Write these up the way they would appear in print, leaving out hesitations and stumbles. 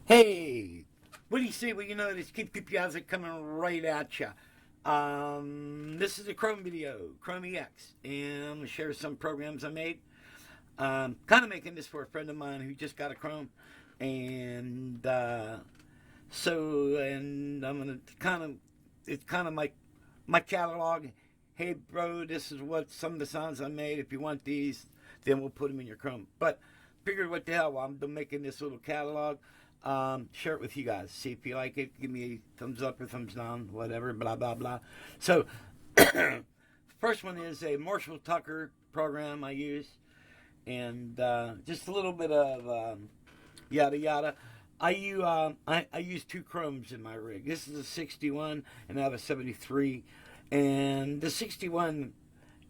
Hey, what do you say? Well, you know, this keep your eyes coming right at you. This is a Chrome video, KROME EX, and I'm gonna share some programs I made. Kind of making this for a friend of mine who just got a Chrome, and and I'm gonna it's kind of my catalog. Hey, bro, this is what some of the sounds I made. If you want these, then we'll put them in your Chrome. But figured, what the hell? While I'm making this little catalog, share it with you guys. See if you like it. Give me a thumbs up or thumbs down, whatever. Blah blah blah. So, first one is a Marshall Tucker program I use, and just a little bit of yada yada. I use two Chromes in my rig. This is a 61, and I have a 73. And the 61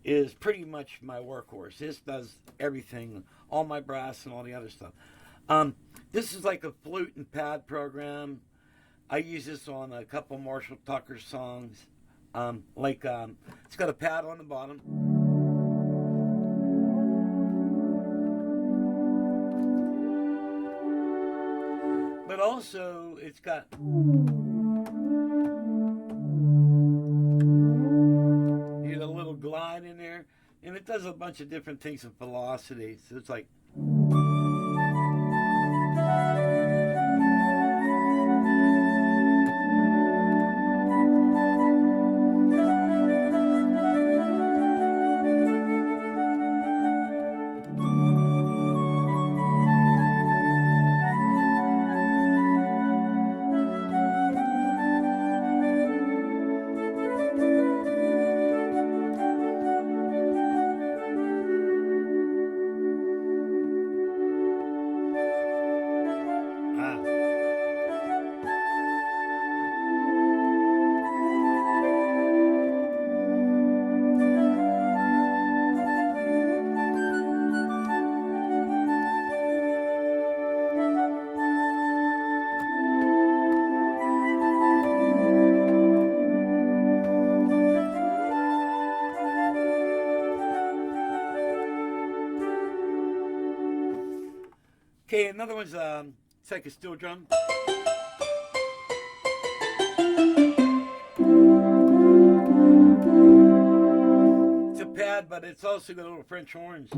is pretty much my workhorse. This does everything, all my brass and all the other stuff. This is like a flute and pad program. I use this on a couple Marshall Tucker songs. It's got a pad on the bottom. But also, it's got a little glide in there, and it does a bunch of different things with velocity. So it's like, okay, another one's it's like a steel drum. It's a pad, but it's also got little French horns.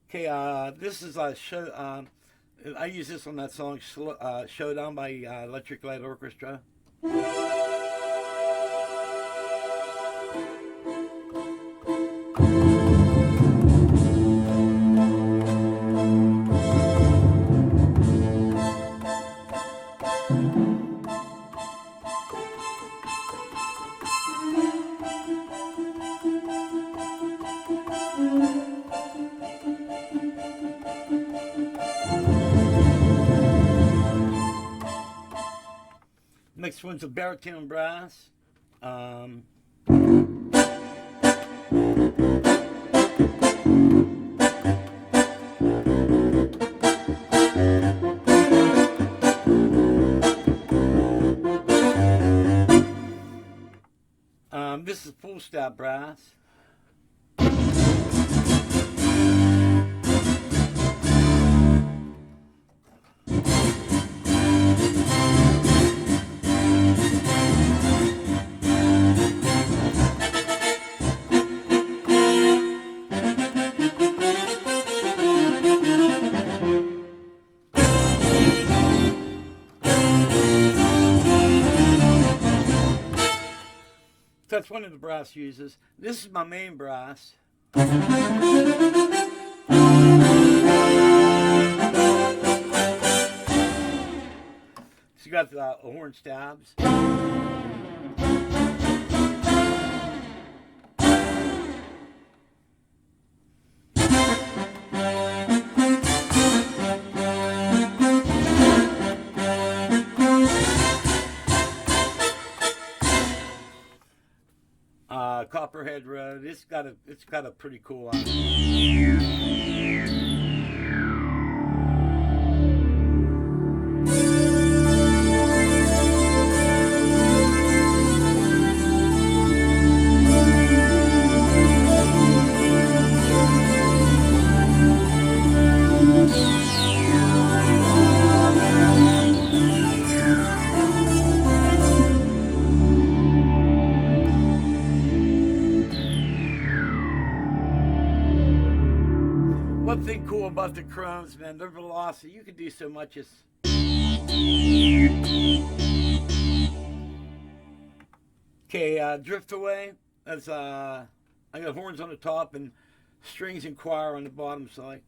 Okay, this is a show. I use this on that song Showdown by Electric Light Orchestra. Next one's a Baritone Brass. This is full stab brass. That's one of the brass uses. This is my main brass. So you got the horn stabs. Copperhead Road. It's got a pretty cool line. thing cool about the chromes, man, their velocity, you can do so much as... Okay, drift away. That's I got horns on the top and strings and choir on the bottom side.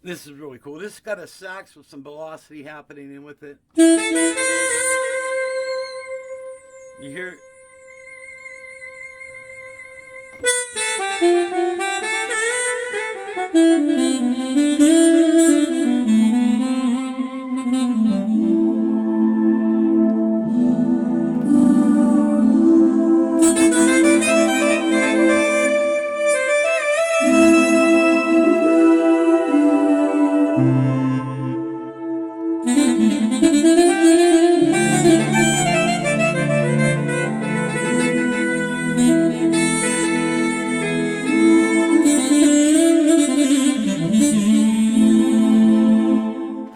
This is really cool. This has got a sax with some velocity happening in with it. You hear it?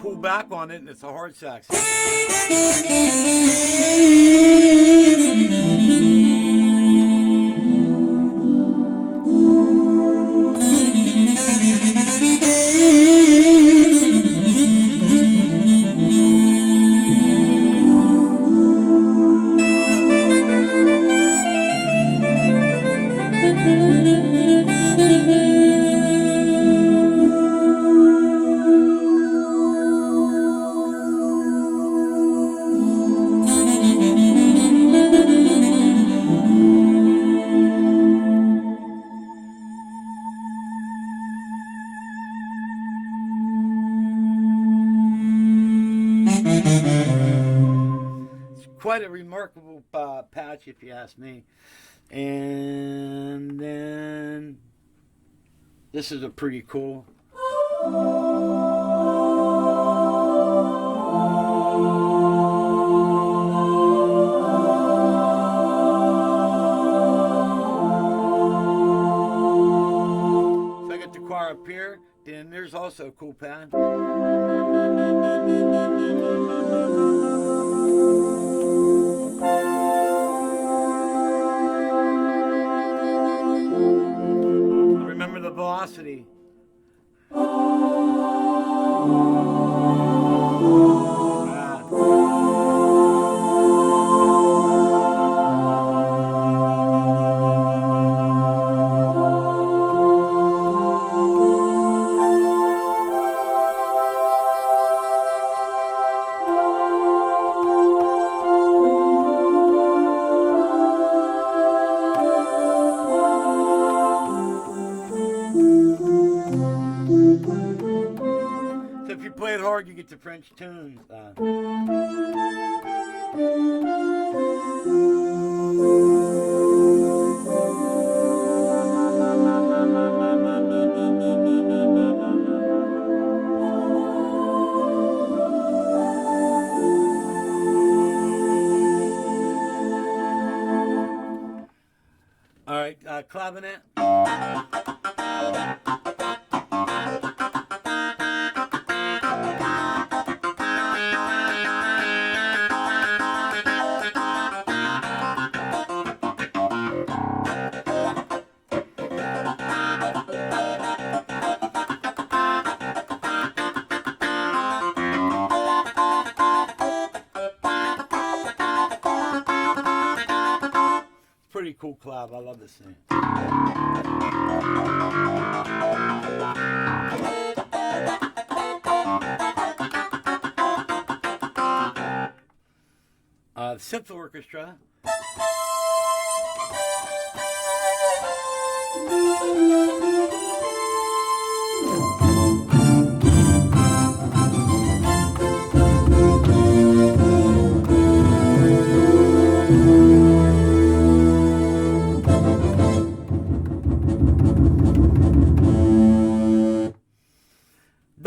Pull back on it and it's a hard sax. Quite a remarkable patch, if you ask me. And then this is a pretty cool. So I got the choir up here. Then there's also a cool pad. Remember the velocity. So if you play it hard, you get the French tunes. All right, clavinet. Pretty cool clav. I love this thing. Simple orchestra.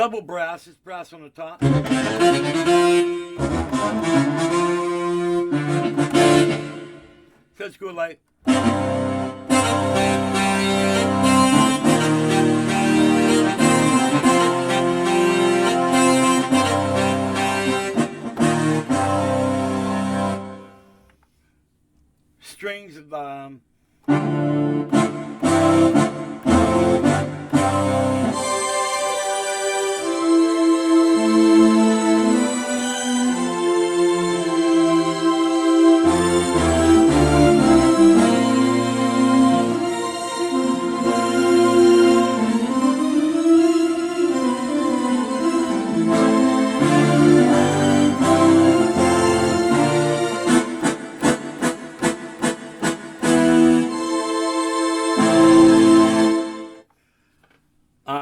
Double brass, it's brass on the top. So let's go like. Strings of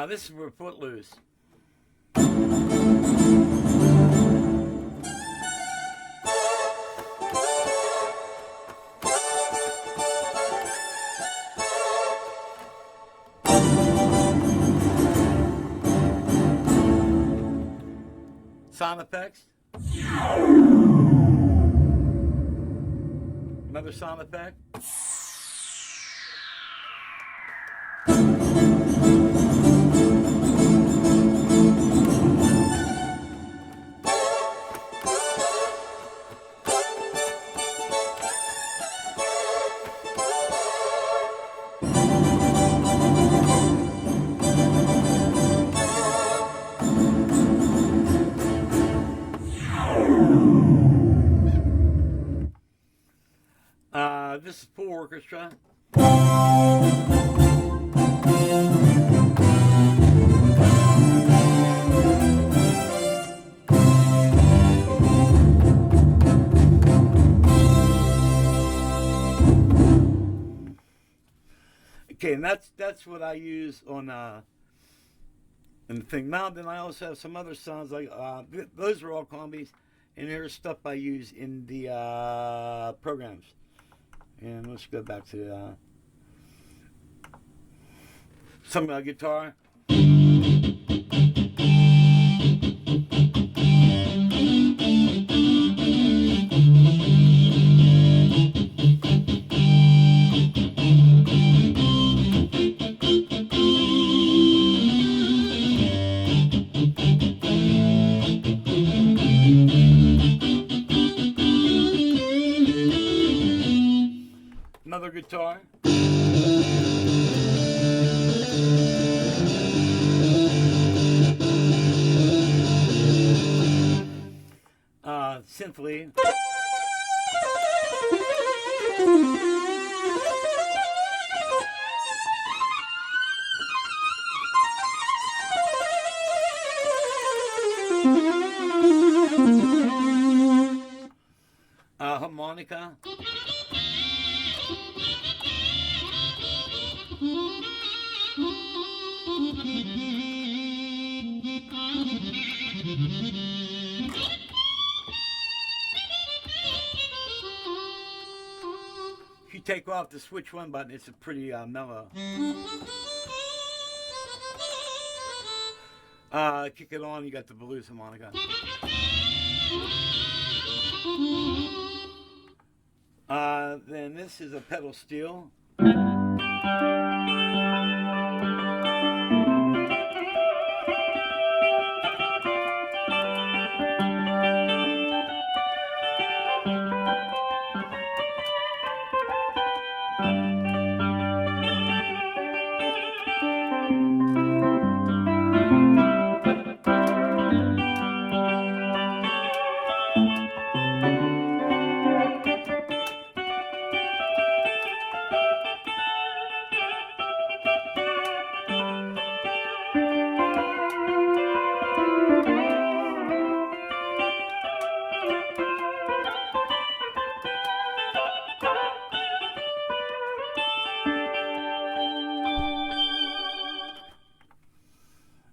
this is for Footloose. Sound effects. Another sound effect. This is full orchestra. Okay, and that's what I use on in the thing. Now then I also have some other sounds like those are all combis, and here's stuff I use in the programs. And let's go back to some guitar. Another guitar. Synthly. Harmonica. If you take off the switch one button, it's a pretty mellow. Kick it on, you got the blues harmonica. Then this is a pedal steel.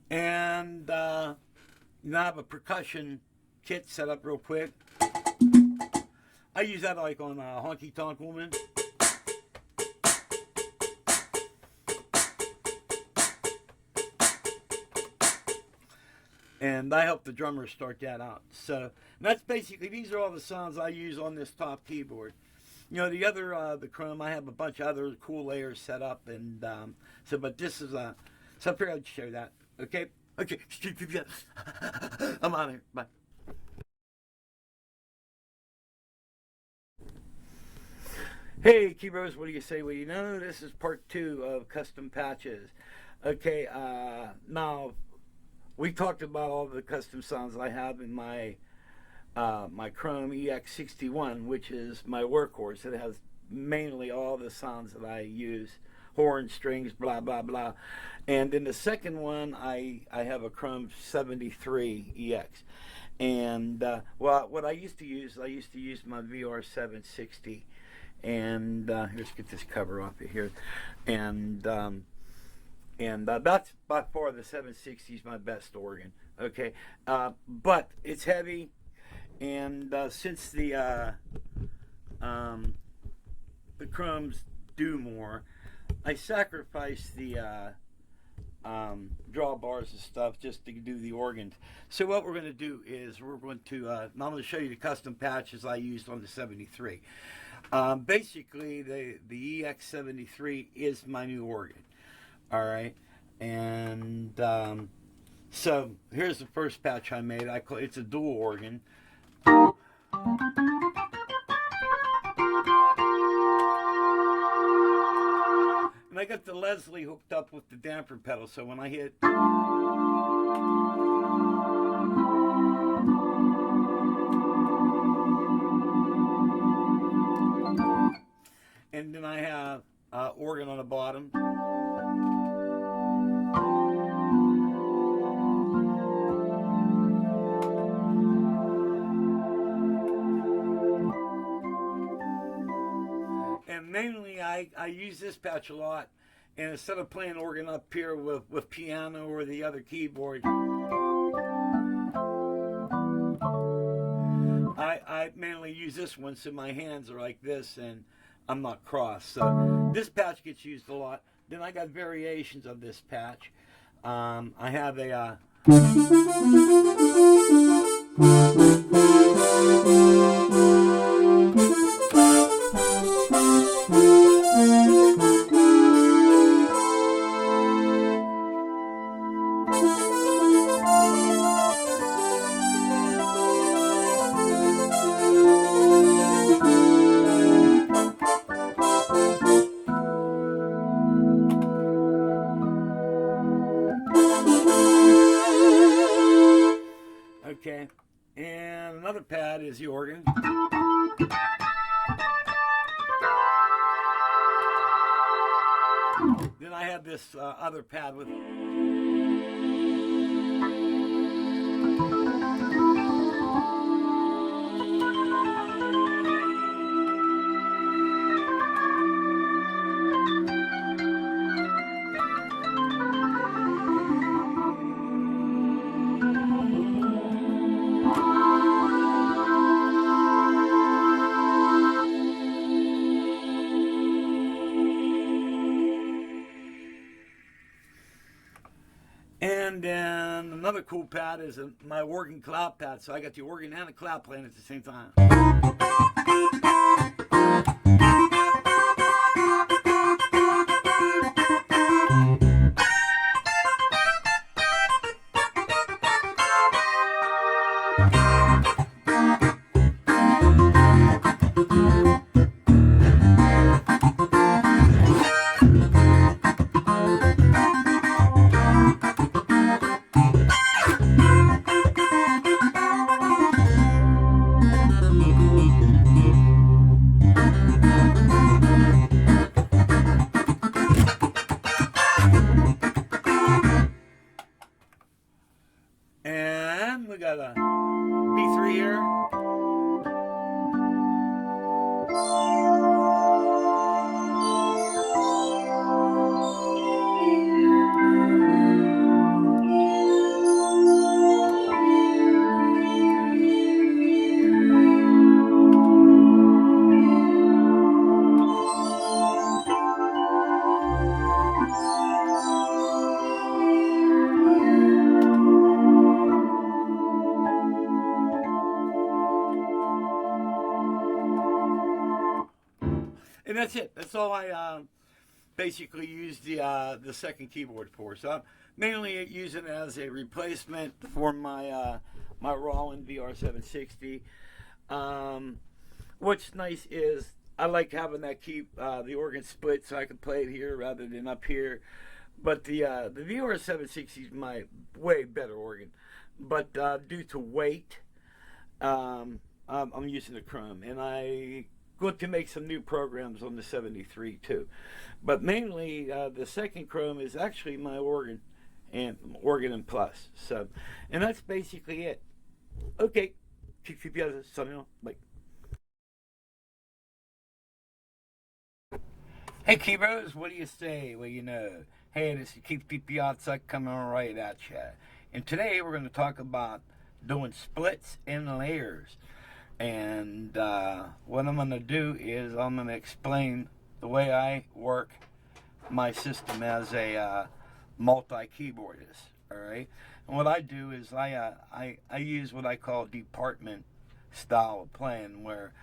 And now I have a percussion kit set up real quick. I use that like on Honky Tonk Woman. and I help the drummers start that out. So that's basically, these are all the sounds I use on this top keyboard. You know, the other, the KROME, I have a bunch of other cool layers set up, and so, but this is so I figured I'd share that. Okay? Okay. I'm on here. Bye. Hey, keyboards, what do you say? Well, you know, this is part 2 of custom patches. Okay, now, we talked about all the custom sounds I have in my my KROME EX61, which is my workhorse. It has mainly all the sounds that I use, horn, strings, blah, blah, blah. And in the second one, I have a KROME 73 EX. And, well, what I used to use my VR 760. And let's get this cover off of here. And that's by far the 760 is my best organ. Okay, but it's heavy, and since the KROMEs do more, I sacrifice the drawbars and stuff just to do the organs. So what we're going to do is we're going to I'm going to show you the custom patches I used on the 73. Basically, the EX73 is my new organ. All right, and so here's the first patch I made. It's a dual organ. And I got the Leslie hooked up with the damper pedal, so when I hit, and then I have organ on the bottom. And mainly I use this patch a lot, and instead of playing organ up here with piano or the other keyboard, I mainly use this one so my hands are like this and I'm not crossed. So this patch gets used a lot. Then I got variations of this patch. I have a okay, and another pad is the organ. Then I have this other pad with and then another cool pad is my organ cloud pad. So I got the organ and the cloud playing at the same time. And that's it. That's all I basically use the second keyboard for. So I'm mainly using it as a replacement for my my Roland VR760. What's nice is I like having that the organ split so I can play it here rather than up here. But the VR760 is my way better organ. But due to weight, I'm using the KROME, and I going to make some new programs on the 73 too. But mainly the second KROME is actually my organ and plus. So, and that's basically it. Okay, keep you guys signing off. Bye. Hey Keyboards, what do you say? Well, you know, hey, this is Keith Piazza coming right at you. And today we're going to talk about doing splits and layers. And what I'm going to do is I'm going to explain the way I work my system as a multi-keyboardist. All right. And what I do is I use what I call department style of playing, where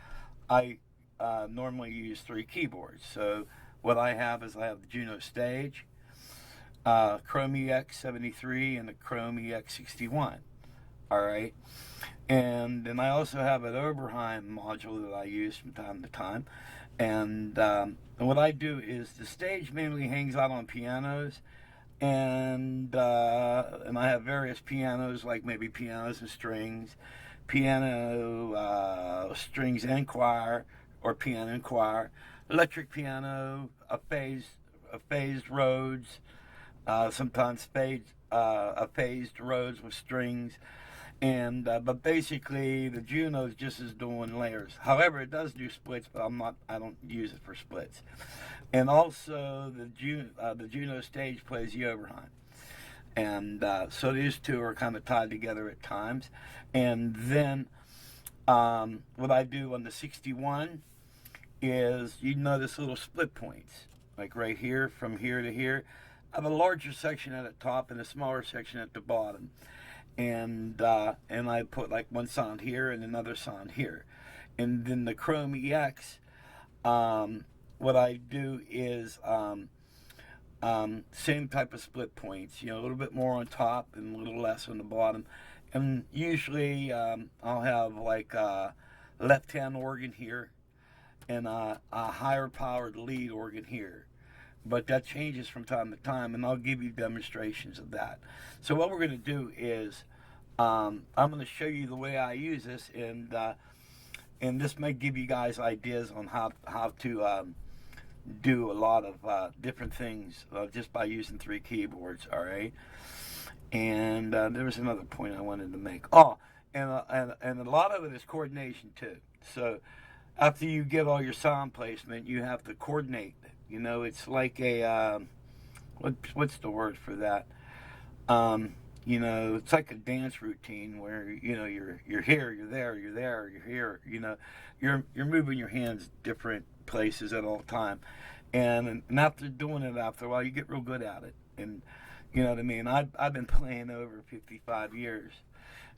I normally use 3 keyboards. So what I have is I have the Juno Stage, KROME EX 73, and the KROME EX 61. All right. And then I also have an Oberheim module that I use from time to time. And what I do is the Stage mainly hangs out on pianos, and I have various pianos, like maybe pianos and strings, piano, strings and choir, or piano and choir, electric piano, a phased Rhodes, sometimes a phased Rhodes with strings. And but basically the Juno is just as doing layers. However, it does do splits, but I don't use it for splits. And also the Juno Stage plays the Oberheim. And so these two are kind of tied together at times. And then what I do on the 61 is, you notice little split points, like right here, from here to here. I have a larger section at the top and a smaller section at the bottom. And I put like one sound here and another sound here. And then the KROME EX, what I do is same type of split points, you know, a little bit more on top and a little less on the bottom. And usually I'll have like a left-hand organ here and a higher powered lead organ here. But that changes from time to time, and I'll give you demonstrations of that. So what we're going to do is I'm going to show you the way I use this, and this may give you guys ideas on how to do a lot of different things just by using 3 keyboards. All right. And there was another point I wanted to make. Oh, and a lot of it is coordination too. So after you get all your sound placement, you have to coordinate. You know, it's like a what's the word for that? You know, it's like a dance routine where, you know, you're here, you're there, you're there, you're here. You know, you're moving your hands different places at all time, and after doing it after a while, you get real good at it. And you know what I mean. I've been playing over 55 years,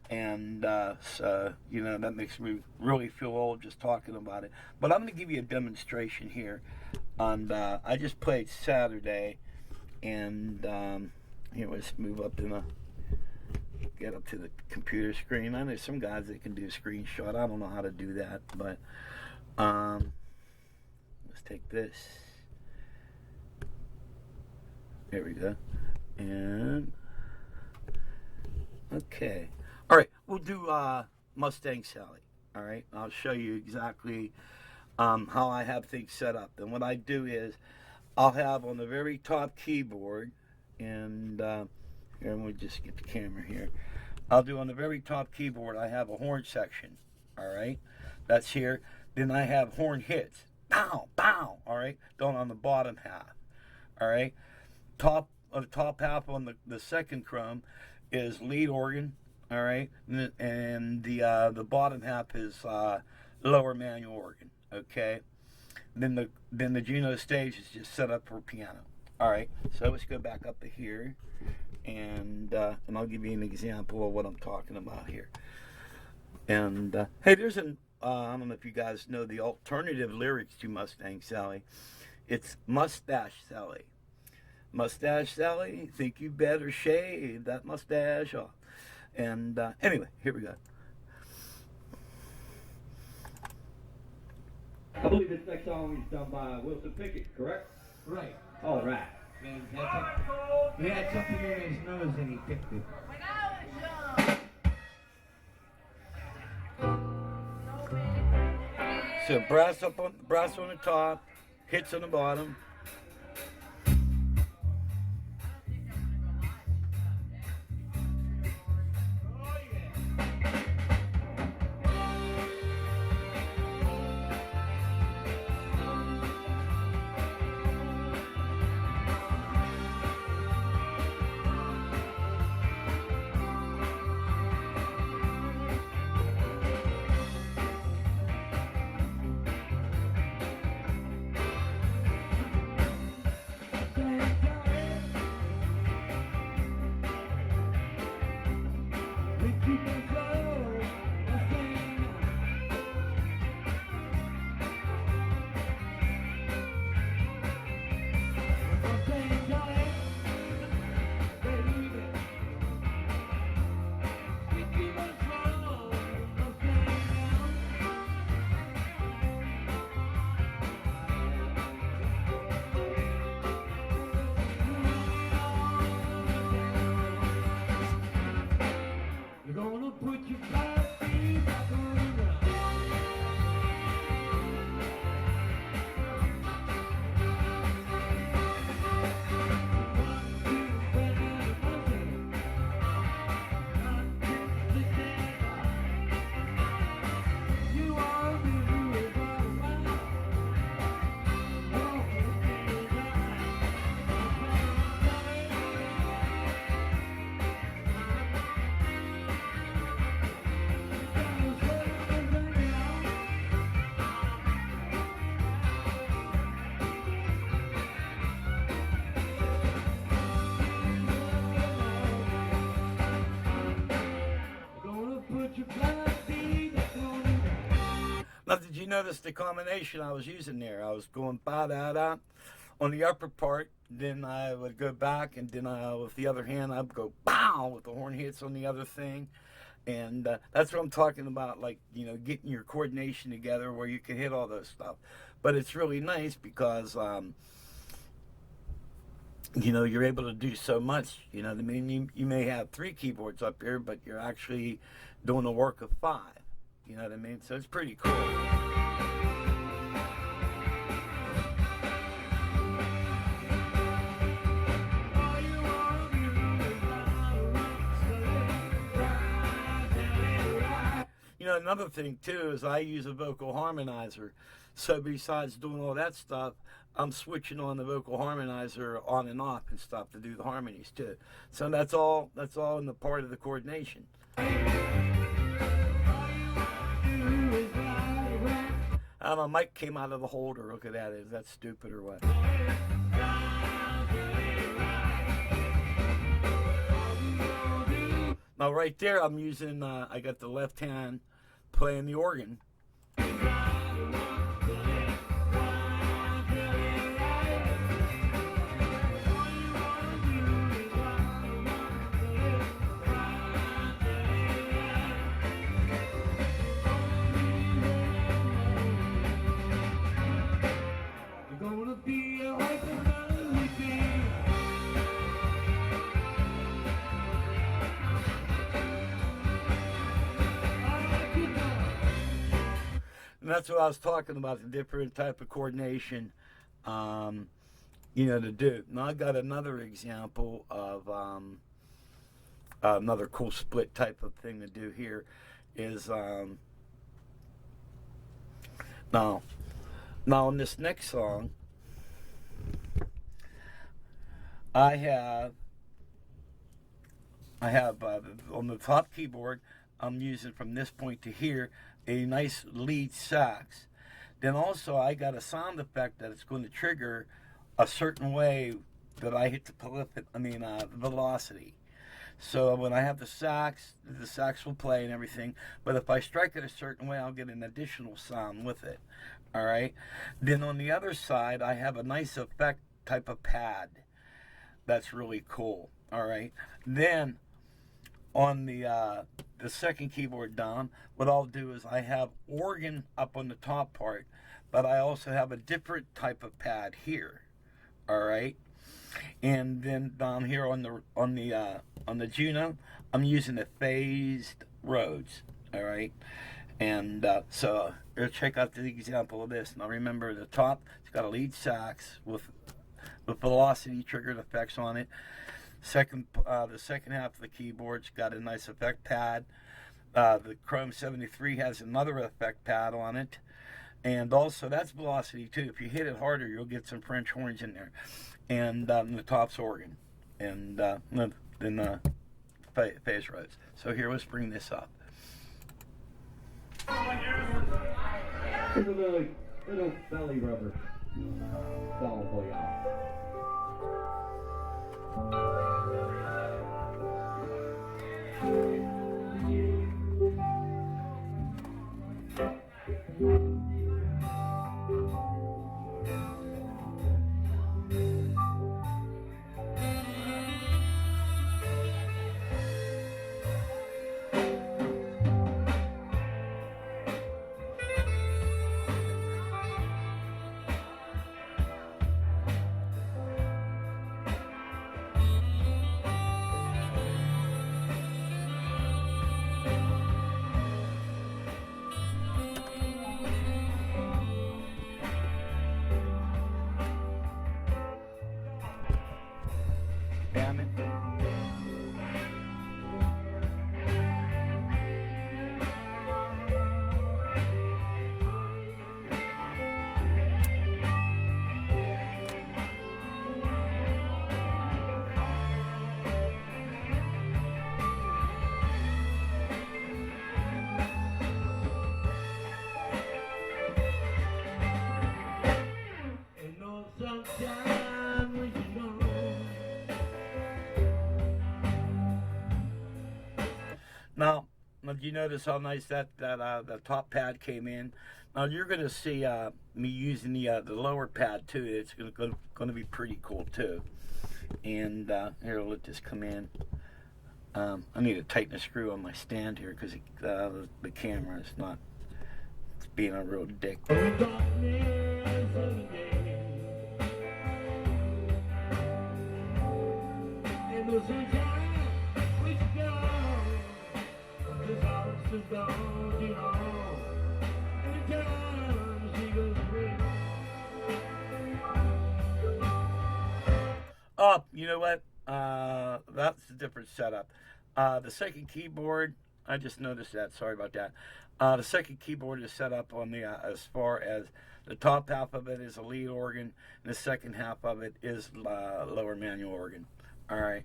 and so you know that makes me really feel old just talking about it. But I'm going to give you a demonstration here. And I just played Saturday, and here, let's move up to get up to the computer screen. I know some guys that can do a screenshot. I don't know how to do that, but let's take this. There we go. And okay, all right, we'll do Mustang Sally. All right, I'll show you exactly how I have things set up. And what I do is I'll have on the very top keyboard, and here, let me just get the camera here. I'll do on the very top keyboard, I have a horn section. All right, that's here. Then I have horn hits. Bow, bow. All right, down on the bottom half. All right, top half on the second KROME is lead organ. All right, and the bottom half is lower manual organ. Okay, then the Juno Stage is just set up for piano. All right, so let's go back up to here, and I'll give you an example of what I'm talking about here. And hey, there's I don't know if you guys know the alternative lyrics to Mustang Sally. It's Mustache Sally. Mustache Sally, think you better shave that mustache off. And anyway, here we go. I believe this next song is done by Wilson Pickett, correct? Right. All right. And he had something in his nose and he picked it. So brass on the top, hits on the bottom. Now, did you notice the combination I was using there? I was going ba-da-da on the upper part, then I would go back, and then with the other hand, I'd go bow with the horn hits on the other thing. And that's what I'm talking about, like, you know, getting your coordination together where you can hit all those stuff. But it's really nice because, you know, you're able to do so much. You know what I mean? You may have 3 keyboards up here, but you're actually doing the work of 5. You know what I mean? So it's pretty cool. You know, another thing too is I use a vocal harmonizer. So besides doing all that stuff, I'm switching on the vocal harmonizer on and off and stuff to do the harmonies too. So that's all in the part of the coordination. My mic came out of the holder. Look at that. Is that stupid or what? Now right there I'm using, I got the left hand playing the organ. And that's what I was talking about, the different type of coordination, you know, to do. Now I got another example of another cool split type of thing to do here is now in this next song, I have on the top keyboard, I'm using from this point to here a nice lead sax. Then also I got a sound effect that it's going to trigger a certain way that I hit the velocity. So when I have the sax will play and everything. But if I strike it a certain way, I'll get an additional sound with it. All right. Then on the other side, I have a nice effect type of pad. That's really cool. All right. Then on the second keyboard down, what I'll do is I have organ up on the top part, but I also have a different type of pad here. All right. And then down here on the Juno, I'm using the phased Rhodes. All right. And so we'll check out the example of this. Now remember, the top, it's got a lead sax with velocity triggered effects on it. The second half of the keyboard's got a nice effect pad. The KROME 73 has another effect pad on it. And also, that's velocity too. If you hit it harder, you'll get some French horns in there. And the top's organ. And then phase Rhodes. So here, let's bring this up. Here's a little belly rubber song for y'all. Damn it. Now, you notice how nice that the top pad came in. Now you're going to see me using the lower pad too. It's going to be pretty cool too. And here, I'll let this come in. I need to tighten the screw on my stand here because the camera is not being a real dick. Oh, you know what? That's a different setup. The second keyboard, I just noticed that. Sorry about that. The second keyboard is set up on the as far as the top half of it is a lead organ, and the second half of it is lower manual organ. All right.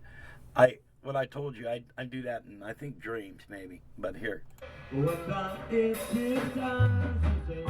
What I told you, I do that in, I think, Dreams maybe. But here. What about if it's time to say?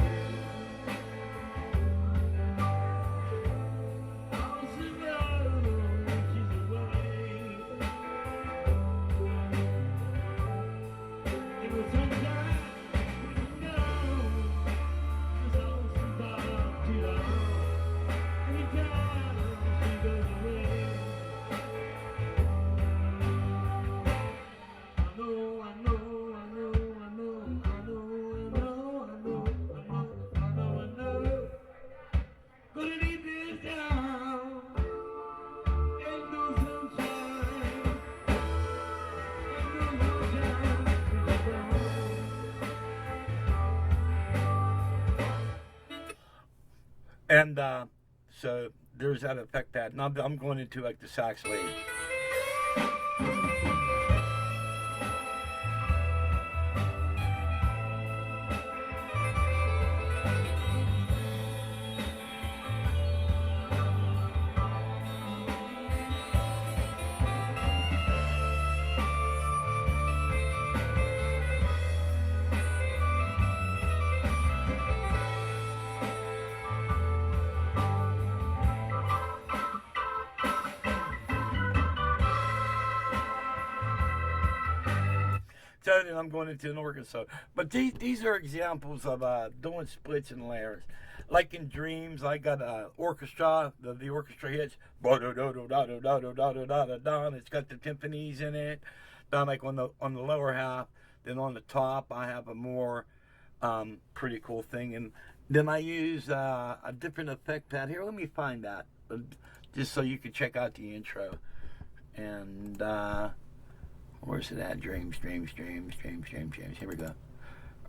And so there's that effect pad. Now I'm going into like the sax lead. So then I'm going into an organ solo. But these are examples of doing splits and layers. Like in Dreams, I got a orchestra. The orchestra hits. It's got the timpanis in it. Then like on the lower half. Then on the top, I have a more pretty cool thing. And then I use a different effect pad. Here, let me find that. Just so you can check out the intro. And where's it at? Dreams. Here we go.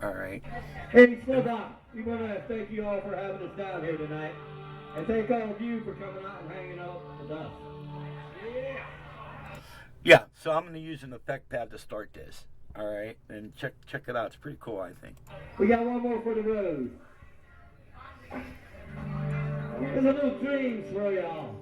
All right. Hey, slow down. We want to thank you all for having us down here tonight. And thank all of you for coming out and hanging out with us. Yeah, so I'm going to use an effect pad to start this. All right, and check it out. It's pretty cool, I think. We got one more for the road. There's a little Dreams for y'all.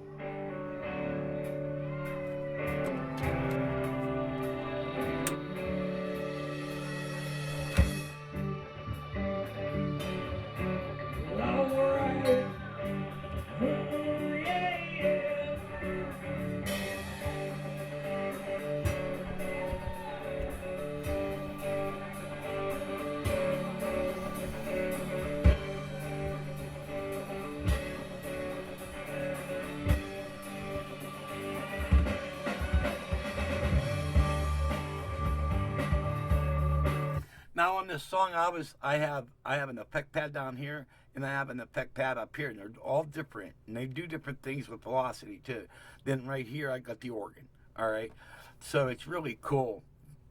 Now on this song, I have an effect pad down here, and I have an effect pad up here, and they're all different, and they do different things with velocity too. Then right here, I got the organ. All right, so it's really cool,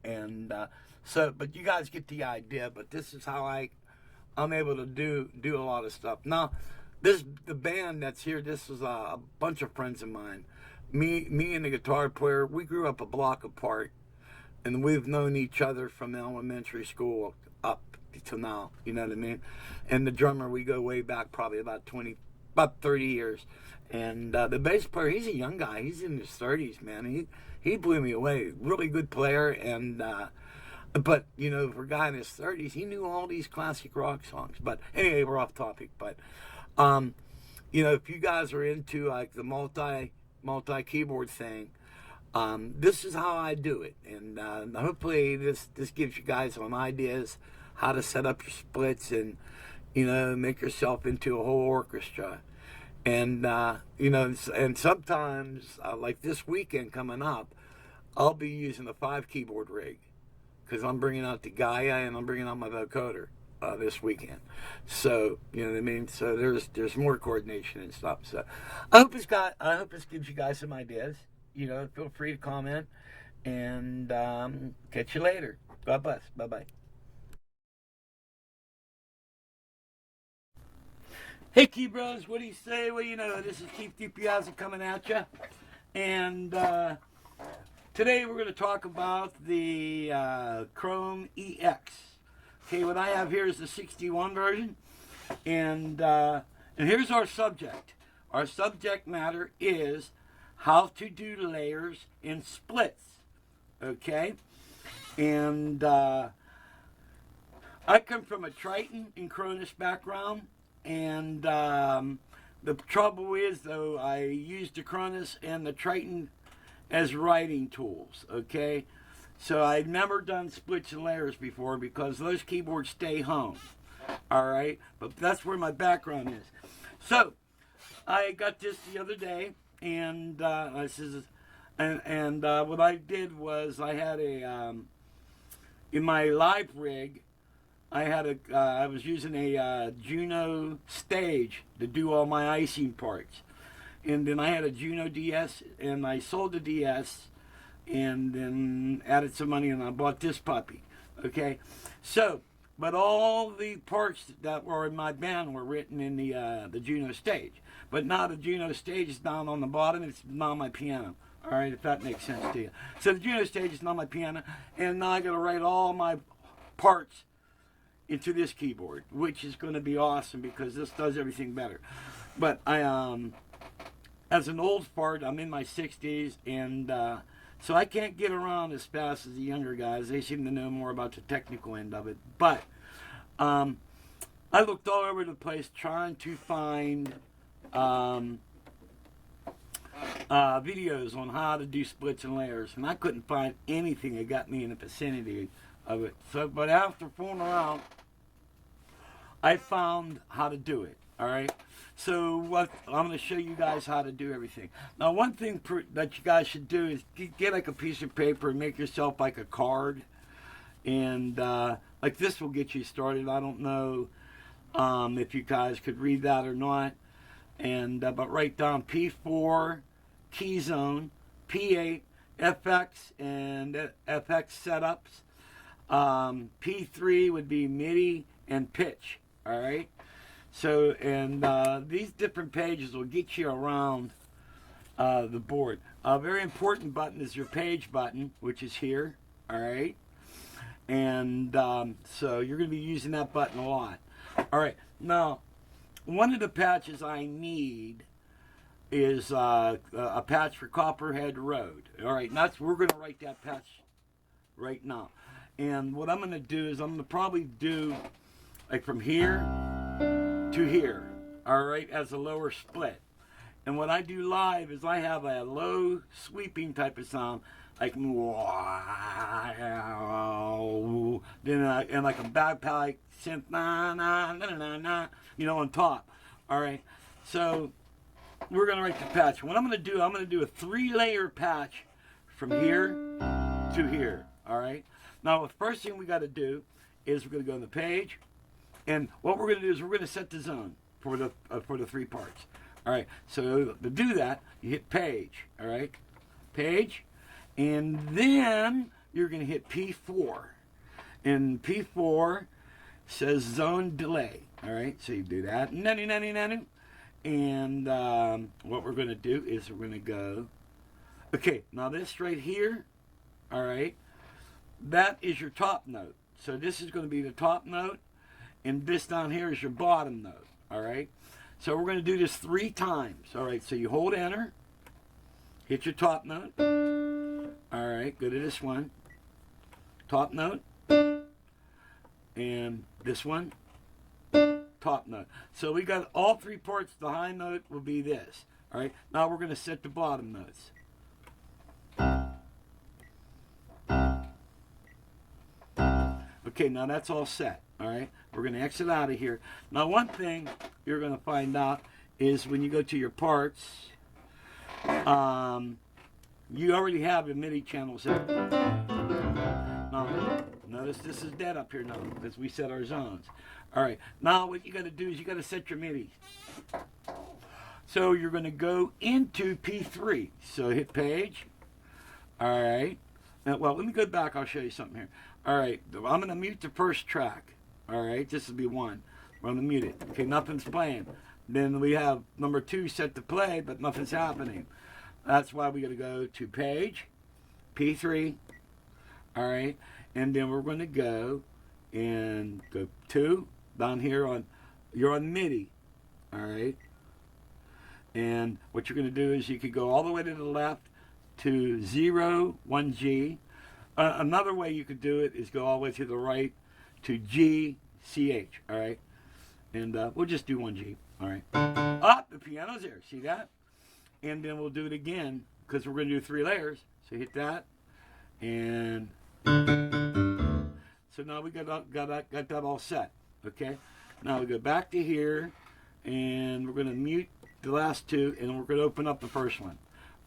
and but you guys get the idea. But this is how I'm able to do a lot of stuff. Now, the band that's here, this is a bunch of friends of mine. Me and the guitar player, we grew up a block apart. And we've known each other from elementary school up to now, you know what I mean? And the drummer, we go way back probably about 30 years. And the bass player, he's a young guy. He's in his 30s, man. He blew me away. Really good player. And but, you know, for a guy in his 30s, he knew all these classic rock songs. But anyway, we're off topic. But, you know, if you guys are into like the multi-keyboard thing, this is how I do it, and hopefully this gives you guys some ideas how to set up your splits and, you know, make yourself into a whole orchestra. And you know, and sometimes like this weekend coming up, I'll be using a 5-keyboard rig because I'm bringing out the Gaia and I'm bringing out my vocoder this weekend. So you know what I mean. So there's more coordination and stuff. So I hope this gives you guys some ideas. You know, feel free to comment, and catch you later. God bless. Bye-bye. Hey, Key Bros, what do you say? Well, you know, this is Keith DiPiazza coming at you. And today we're going to talk about the KROME EX. Okay, what I have here is the 61 version. And here's our subject. Our subject matter is how to do layers in splits, okay? And I come from a Triton and Cronus background, and the trouble is, though, I use the Cronus and the Triton as writing tools, okay? So I've never done splits and layers before because those keyboards stay home, all right? But that's where my background is. So I got this the other day. And what I did was I had in my live rig, I was using a Juno stage to do all my icing parts, and then I had a Juno DS, and I sold the DS, and then added some money, and I bought this puppy. Okay, so but all the parts that were in my band were written in the Juno stage. But now the Juno stage is down on the bottom. It's not my piano. All right, if that makes sense to you. So the Juno stage is not my piano. And now I got to write all my parts into this keyboard, which is going to be awesome because this does everything better. But I, as an old fart, I'm in my 60s. And so I can't get around as fast as the younger guys. They seem to know more about the technical end of it. But I looked all over the place trying to find videos on how to do splits and layers, and I couldn't find anything that got me in the vicinity of it. So, but after fooling around, I found how to do it. All right. So what I'm going to show you guys how to do everything. Now, one thing that you guys should do is get like a piece of paper and make yourself like a card, and like this will get you started. I don't know if you guys could read that or not, and but write down P4 key zone, P8 FX and FX setups. P3 would be MIDI and pitch. All right. So, and these different pages will get you around the board. A very important button is your page button, which is here. All right. And so you're going to be using that button a lot. All right. Now, one of the patches I need is a patch for Copperhead Road. All right. And we're going to write that patch right now. And what I'm going to do is I'm going to probably do like from here to here, all right, as a lower split. And what I do live is I have a low sweeping type of sound, like then and like a bagpipe synth, na na na na na, you know, on top. All right, so we're gonna write the patch. What I'm gonna do a 3-layer patch from here to here. All right. Now the first thing we got to do is we're gonna go on the page. And what we're going to do is we're going to set the zone for the 3 parts. All right. So to do that, you hit page. All right. Page. And then you're going to hit P4. And P4 says zone delay. All right. So you do that. And what we're going to do is we're going to go. Okay. Now this right here. All right. That is your top note. So this is going to be the top note. And this down here is your bottom note, all right? So we're going to do this 3 times, all right? So you hold enter, hit your top note, all right, go to this one, top note, and this one, top note. So we got all 3 parts. The high note will be this, all right? Now we're going to set the bottom notes. Okay, now that's all set, all right? We're going to exit out of here. Now, one thing you're going to find out is when you go to your parts, you already have a MIDI channel set. Now, notice this is dead up here now as we set our zones. All right, now what you got to do is you got to set your MIDI. So you're going to go into P3. So hit page. All right. Now, well, let me go back. I'll show you something here. All right, I'm going to mute the first track. All right, this will be 1. We're going to mute it. Okay, nothing's playing. Then we have number 2 set to play, but nothing's happening. That's why we got to go to page, P3. All right, and then we're going to go and go 2 down here on, you're on MIDI. All right, and what you're going to do is you could go all the way to the left to 0, 1G. Another way you could do it is go all the way to the right to G, CH, all right? And we'll just do 1G, all right? The piano's there, see that? And then we'll do it again, because we're going to do 3 layers. So hit that, and so now we got that all set, okay? Now we go back to here, and we're going to mute the last 2, and we're going to open up the first one,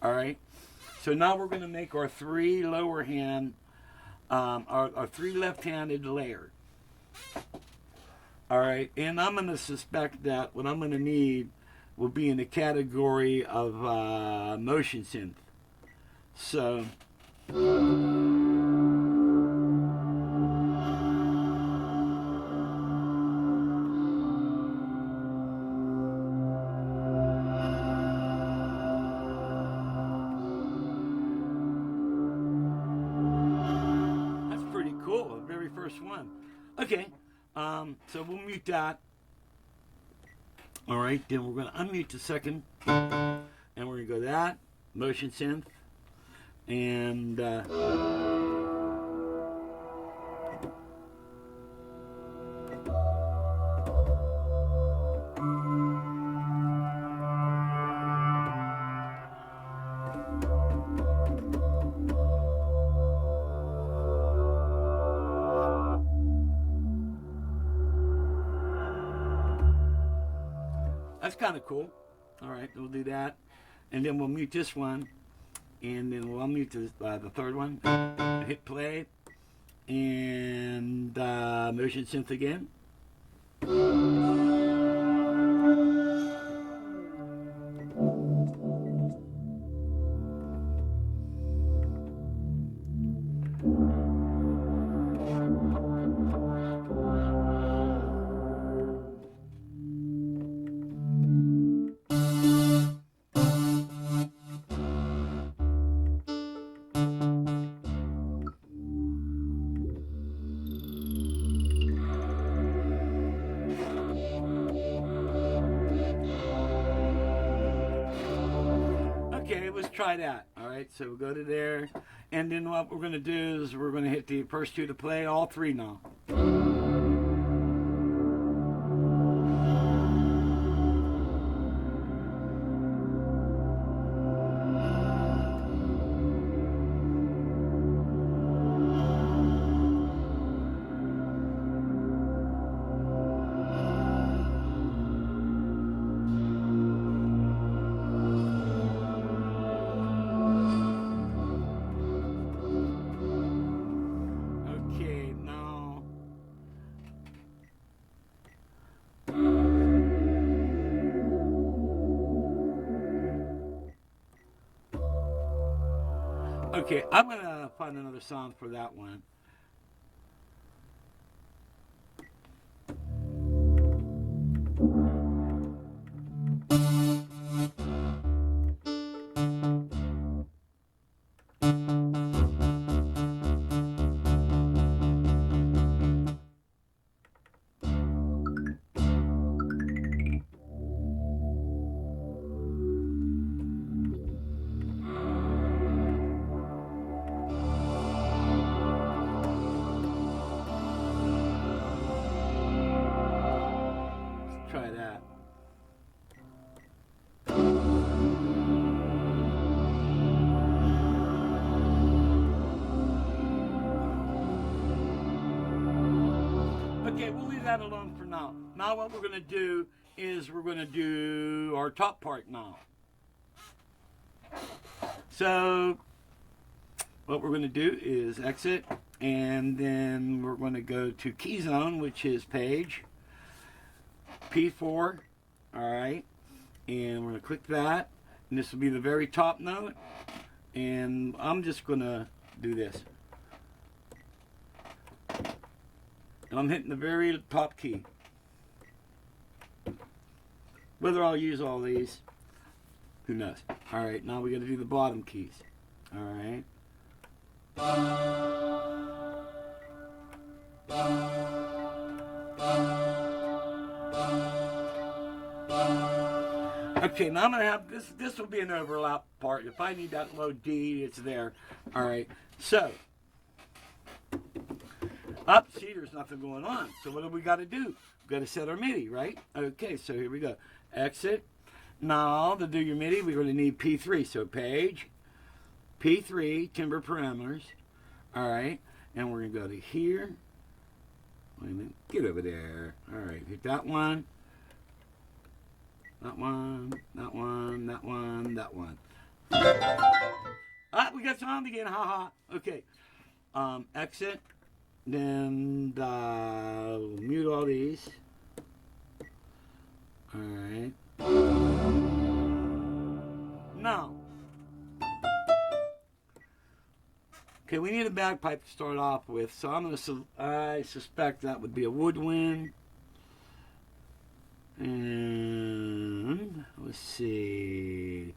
all right? So now we're going to make our 3 lower hand, our 3 left-handed layer. All right, and I'm going to suspect that what I'm going to need will be in the category of motion synth. So, that's pretty cool, the very first one. Okay. So we'll mute that. All right, then we're going to unmute the second. And we're going to go that, motion synth. And That's kind of cool. All right, we'll do that. And then we'll mute this one. And then we'll unmute the third one. Hit play. And motion synth again. Okay, let's try that. All right, so we'll go to there. And then what we're going to do is we're going to hit the first two to play, all three now. Okay, now. Okay, I'm going to find another song for that one. Let's try that. Okay, we'll leave that alone for now. Now what we're going to do is we're going to do our top part now. So what we're going to do is exit, and then we're going to go to key zone, which is page P4. All right, and we're going to click that, and this will be the very top note, and I'm just going to do this. And I'm hitting the very top key. Whether I'll use all these, who knows? All right, now we're going to do the bottom keys. All right. Okay, now I'm going to have this. This will be an overlap part. If I need that low D, it's there. All right. So, up, see, there's nothing going on. So what do we got to do? We've got to set our MIDI, right? Okay, so here we go. Exit. Now, to do your MIDI, we're going to need P3. So page, P3, timbre parameters. All right, and we're going to go to here. Wait a minute. Get over there. All right, hit that one. That one, that one, that one, that one. Ah, we got sound again. Haha. Okay. Exit. Then mute all these. All right. Now. Okay, we need a bagpipe to start off with, so I suspect that would be a woodwind. And let's see.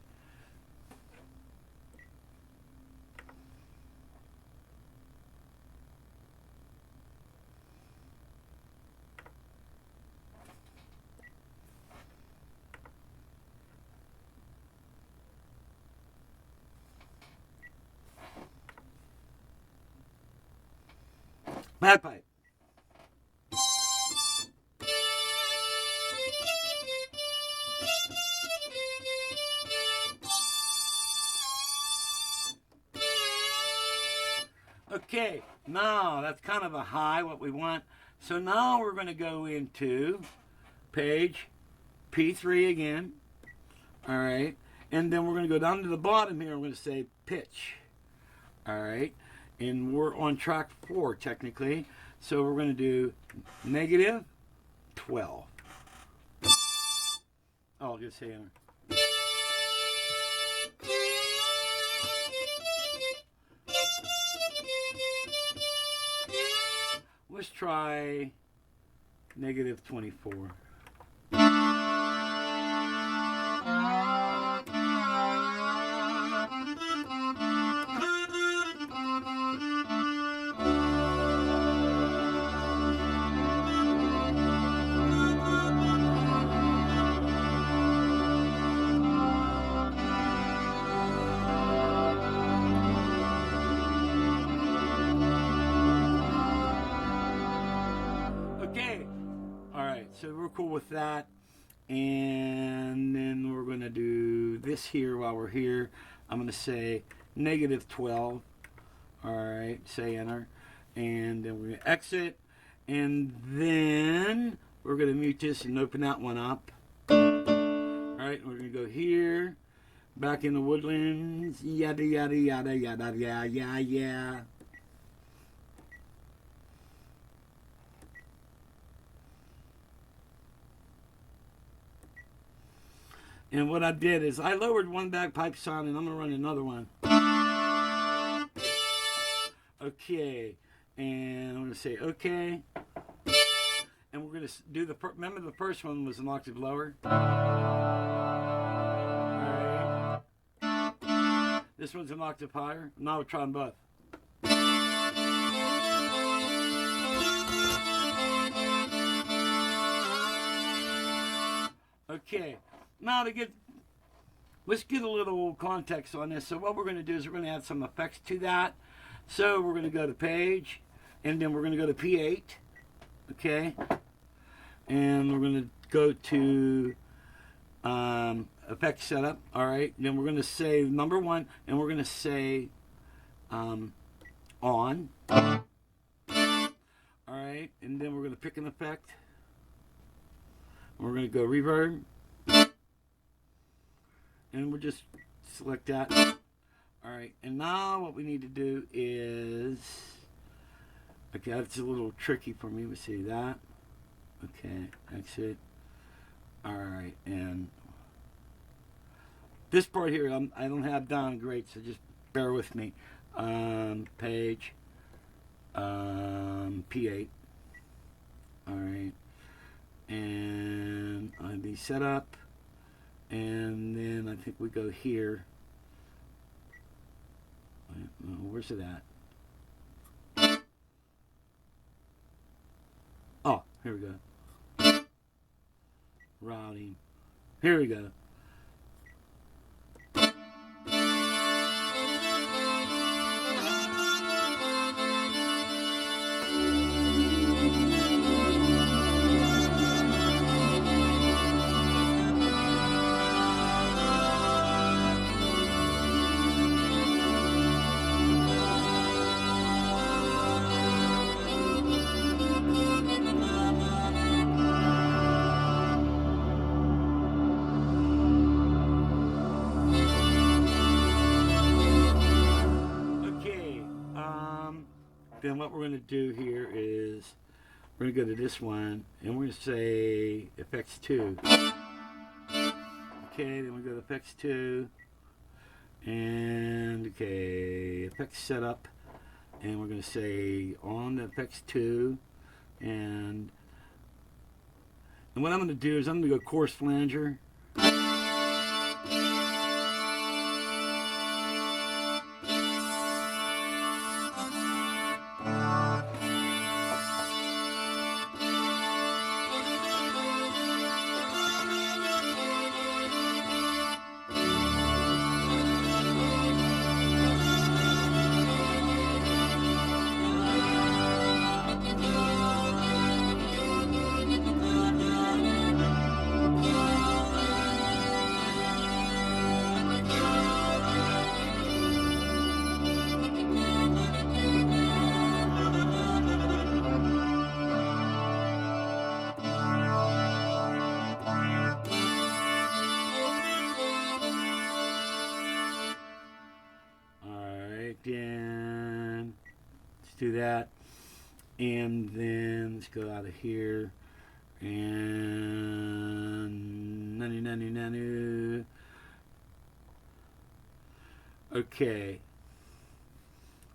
Bagpipe. Okay, now that's kind of a high, what we want. So now we're going to go into page P3 again. All right. And then we're going to go down to the bottom here. I'm going to say pitch. All right. And we're on track 4 technically. So we're going to do negative 12. Oh, I'll just say enter. Let's try negative 24. Okay, all right, so we're cool with that. And then we're going to do this here while we're here. I'm going to say negative 12. All right, say enter. And then we're going to exit. And then we're going to mute this and open that one up. All right, we're going to go here. Back in the woodlands. Yada, yada, yada, yada, yeah, yeah, yeah. And what I did is I lowered one bagpipe sound and I'm going to run another one. Okay. And I'm going to say okay. And we're going to do remember the first one was an octave lower. Alright. This one's an octave higher. Now we'll try them both. Okay. Now let's get a little context on this. So what we're going to do is we're going to add some effects to that. So we're going to go to page, and then we're going to go to P8, okay? And we're going to go to effect setup, all right? Then we're going to say number 1, and we're going to say on, all right? And then we're going to pick an effect. We're going to go reverb. And we'll just select that. All right, and now what we need to do is, okay, that's a little tricky for me. We see that. Okay, exit. All right, and this part here I don't have down great, so just bear with me. Page, P8. All right, and the setup. And then I think we go here. Where's it at? Oh, here we go. Routing. Here we go. Then what we're going to do here is we're going to go to this one and we're going to say effects 2. Okay, then we go to effects 2 and okay, effects setup, and we're going to say on the effects 2, and what I'm going to do is I'm going to go coarse flanger. in. Let's do that. And then let's go out of here. And nanu. Okay.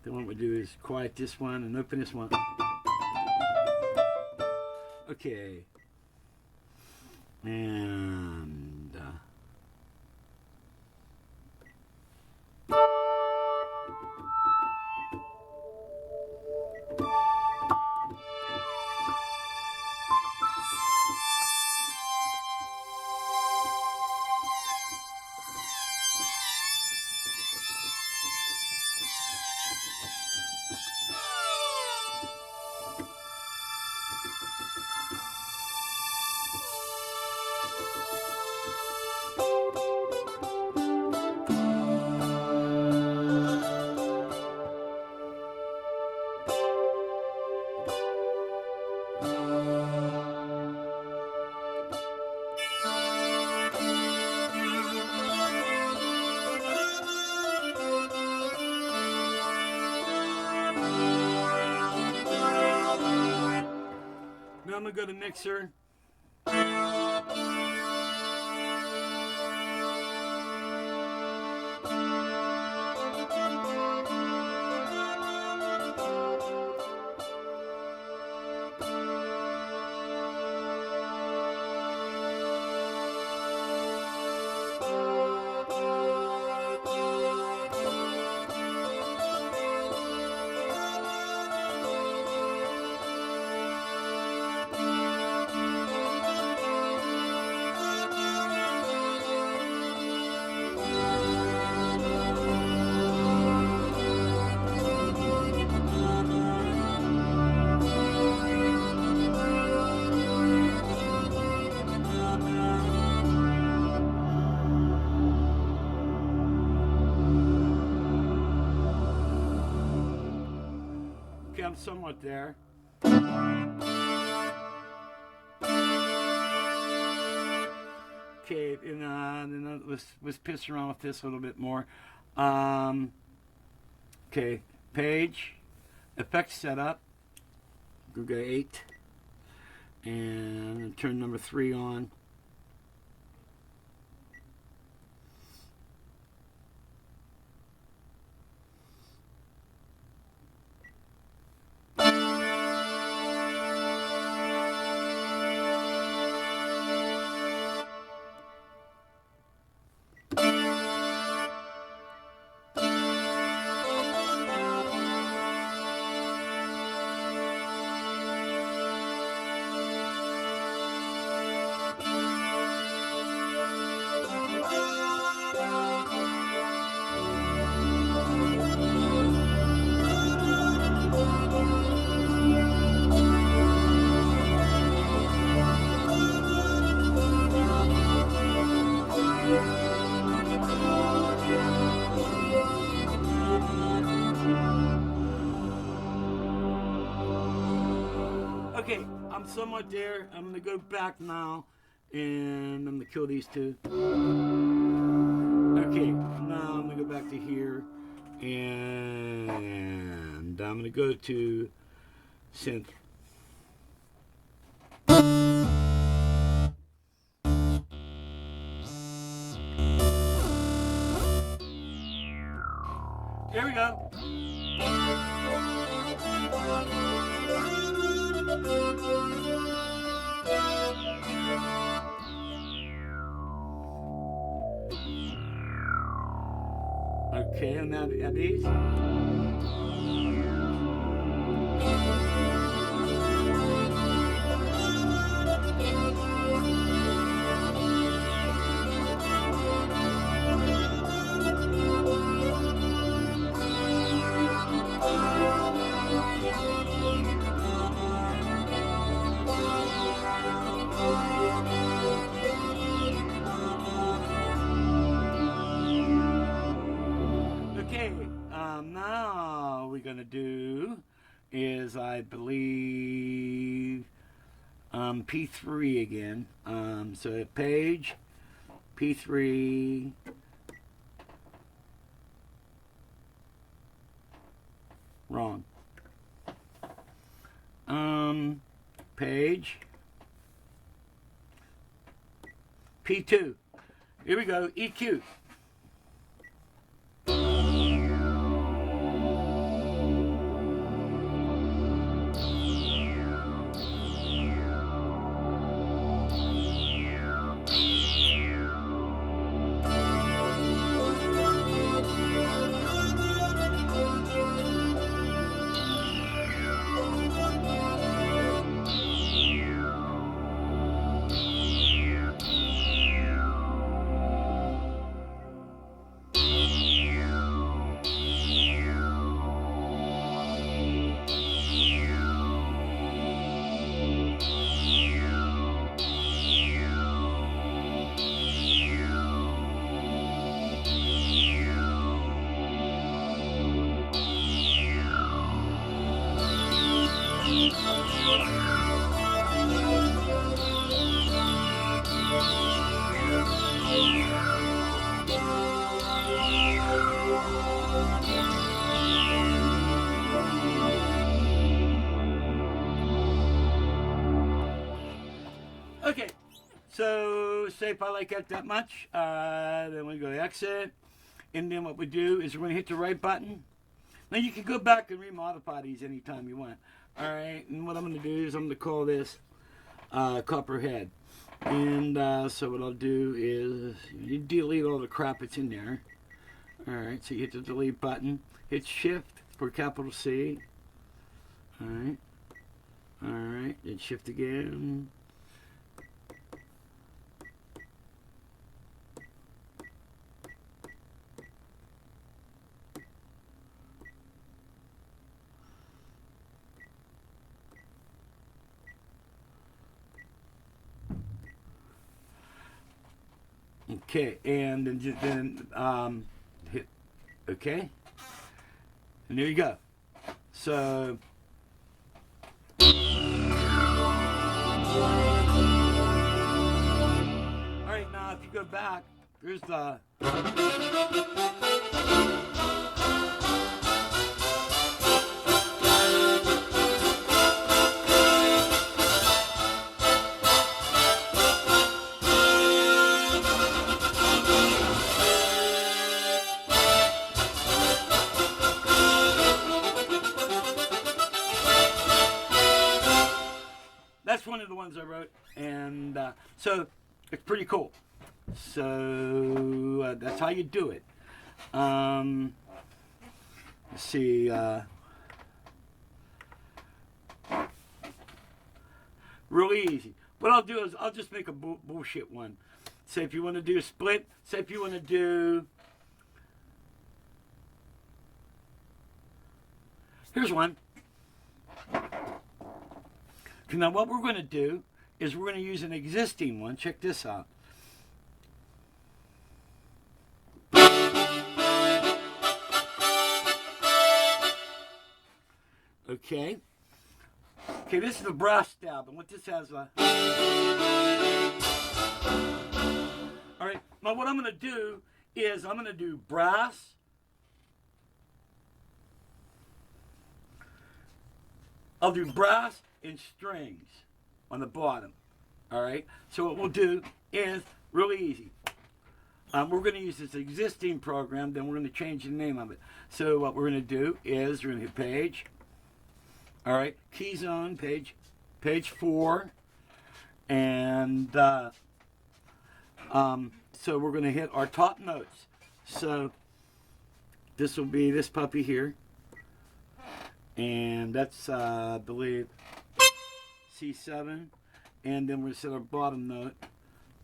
Then what we do is quiet this one and open this one. Okay. And now I'm gonna go to mixer. Okay, I'm somewhat there. Okay, and then let's piss around with this a little bit more. Okay, page, effects setup. Go 8, and turn number 3 on. Okay, I'm somewhat there. I'm gonna go back now, and I'm gonna kill these two. Okay, now I'm gonna go back to here, and I'm gonna go to synth. There we go. Okay, and now add these. Now we're gonna do is, I believe, P3 again. So page, P3, Wrong. Page. P2. Here we go. EQ. Okay, so say if I like that much, then we go to exit, and then what we do is we're going to hit the right button. Now you can go back and remodify these anytime you want. All right, and what I'm going to do is I'm going to call this Copperhead. And so what I'll do is you delete all the crap that's in there. All right, so you hit the delete button, hit shift for capital C. All right, then shift again. Okay, and then hit OK, and there you go. So all right, now if you go back, here's the that's one of the ones I wrote, and so it's pretty cool. So that's how you do it. Let's see. Really easy. What I'll do is I'll just make a bullshit one. Say if you want to do a split. Say if you want to do. Here's one. Now what we're going to do is we're going to use an existing one. Check this out. Okay. Okay, this is the brass stab, and what this has a. All right. Now what I'm going to do is I'm going to do brass. I'll do brass and strings on the bottom. All right. So what we'll do is really easy. We're going to use this existing program, then we're going to change the name of it. So what we're going to do is we're going to hit page. All right, keys on page 4, and so we're going to hit our top notes. So this will be this puppy here, and that's I believe C7, and then we're going to set our bottom note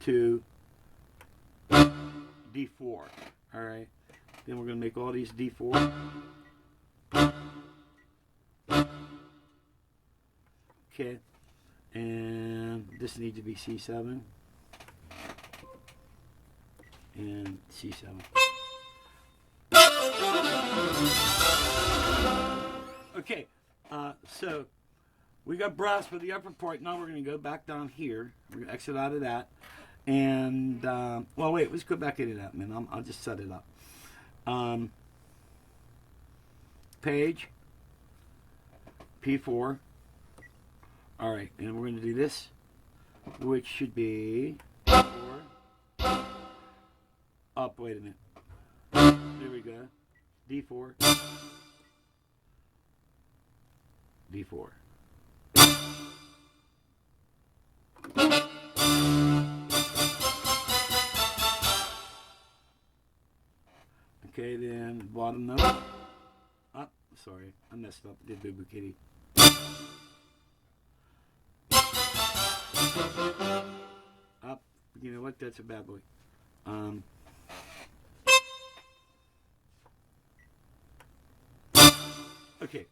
to D4. All right, then we're going to make all these D4. Okay, and this needs to be C7 and C7. Okay, so we got brass for the upper part. Now we're going to go back down here. We're going to exit out of that. And, well, wait, let's go back into that, man. I'll just set it up. Page, P4. All right, and we're going to do this, which should be 4. Up, wait a minute. There we go. D4. D4. Okay, then bottom note. Up, sorry, I messed up. Did Boo Boo Kitty. Up. You know what? That's a bad boy. Okay.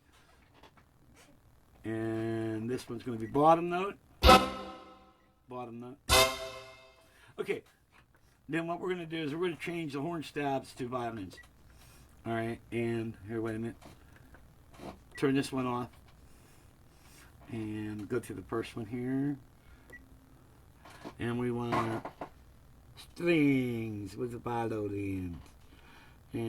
And this one's going to be bottom note. Bottom note. Okay. Then what we're going to do is we're going to change the horn stabs to violins. All right. And here, wait a minute. Turn this one off. And go to the first one here. And we want strings with the violin. And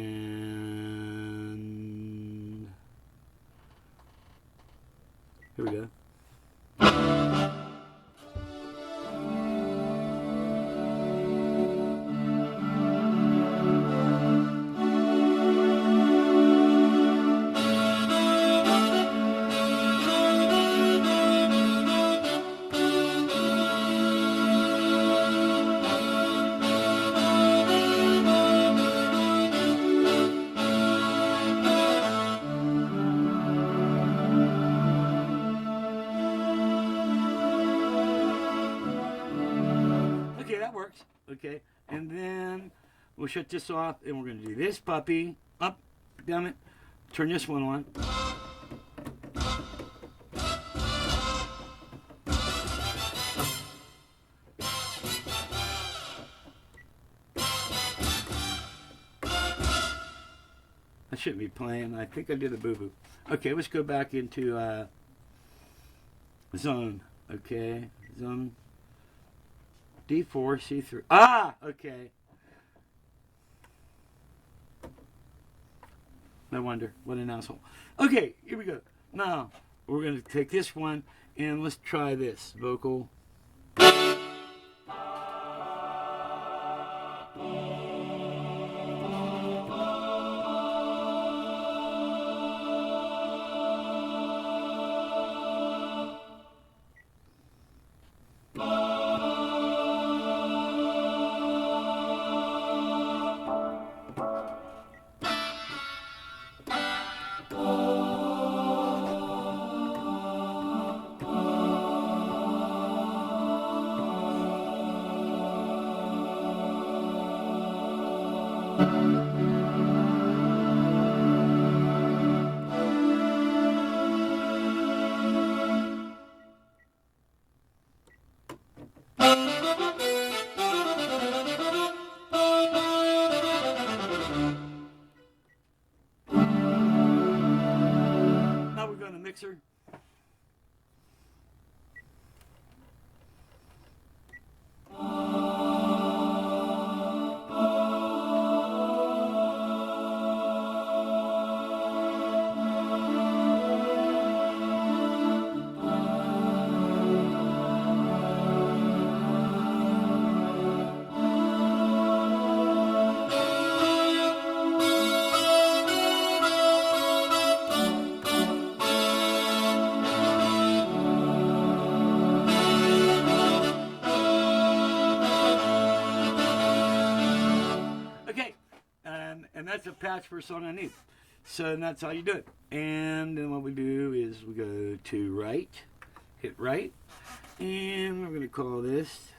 here we go. Okay, and then we'll shut this off, and we're going to do this puppy. Up, damn it. Turn this one on. I shouldn't be playing. I think I did a boo-boo. Okay, let's go back into zone. Okay, zone. D4, C3. Ah, okay. No wonder. What an asshole. Okay, here we go. Now, we're going to take this one, and let's try this vocal. Mixer. And that's a patch for a song I need. So that's how you do it. And then what we do is we go to right, hit right, and we're going to call this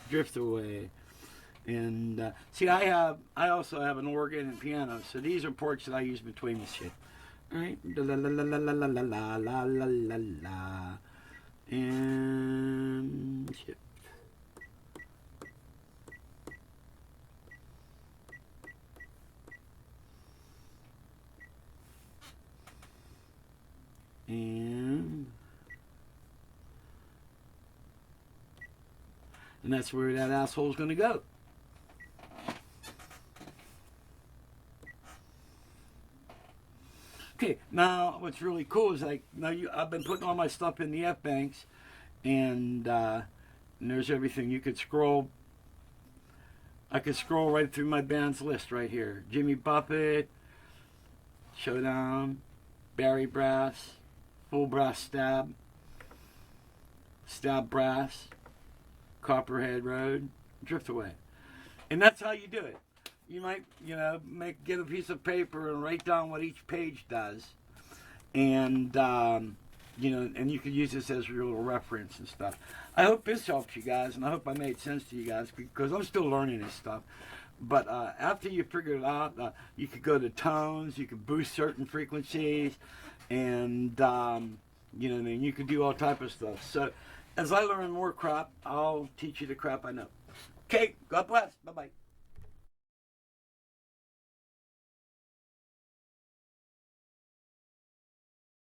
Drift Away. And see, I also have an organ and piano, so these are ports that I use between the shit. All right, la la la la la la la la la la la, and shit. And that's where that asshole's going to go. Okay, now what's really cool is I've been putting all my stuff in the F banks, and there's everything. You could scroll. I could scroll right through my band's list right here. Jimmy Buffett, Showdown, Barry Brass, Full Brass Stab, Stab Brass, Copperhead Road, Drift Away. And that's how you do it. You might, get a piece of paper and write down what each page does. And, and you could use this as your little reference and stuff. I hope this helps you guys, and I hope I made sense to you guys, because I'm still learning this stuff. But after you figure it out, you could go to tones, you could boost certain frequencies, and, then you could do all type of stuff. So as I learn more crap, I'll teach you the crap I know. Okay, God bless. Bye-bye.